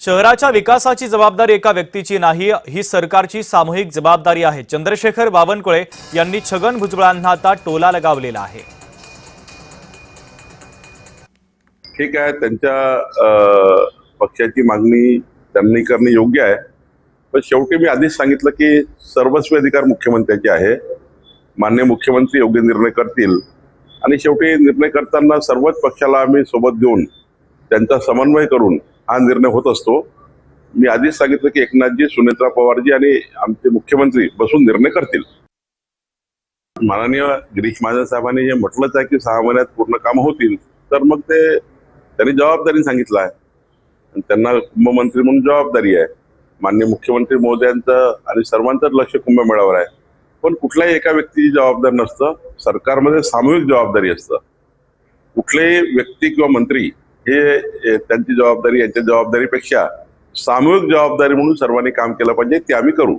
शहराच्या विकासाची जबाबदारी एका व्यक्तीची नाही, ही सरकारची सामूहिक जबाबदारी आहे. चंद्रशेखर बावनकुळे यांनी छगन भुजबळांना आता टोला लगावलेला आहे. ठीक आहे, त्यांच्या पक्षाची मागणी त्यांनी करणे योग्य आहे, पण शेवटी मी आधीच सांगितलं की सर्वस्वी अधिकार मुख्यमंत्र्याचे आहे. माननीय मुख्यमंत्री योग्य निर्णय करतील आणि शेवटी निर्णय करताना सर्वच पक्षाला आम्ही सोबत घेऊन त्यांचा समन्वय करून हा निर्णय होत असतो. मी आधीच सांगितलं की एकनाथजी, सुनेत्रा पवारजी आणि आमचे मुख्यमंत्री बसून निर्णय करतील. माननीय गिरीश महाजन साहेबांनी हे म्हटलंच आहे की 6 महिन्यात पूर्ण काम होतील, तर मग ते त्यांनी जबाबदारी सांगितलं आहे आणि त्यांना कुंभमंत्री म्हणून जबाबदारी आहे. माननीय मुख्यमंत्री महोदयांचं आणि सर्वांचंच लक्ष कुंभमेळ्यावर आहे, पण कुठल्याही एका व्यक्तीची जबाबदारी नसतं. सरकारमध्ये सामूहिक जबाबदारी असतं. कुठलेही व्यक्ती किंवा मंत्री हे त्यांची जबाबदारी यांच्या जबाबदारीपेक्षा सामूहिक जबाबदारी म्हणून सर्वांनी काम केलं पाहिजे, ते आम्ही करू.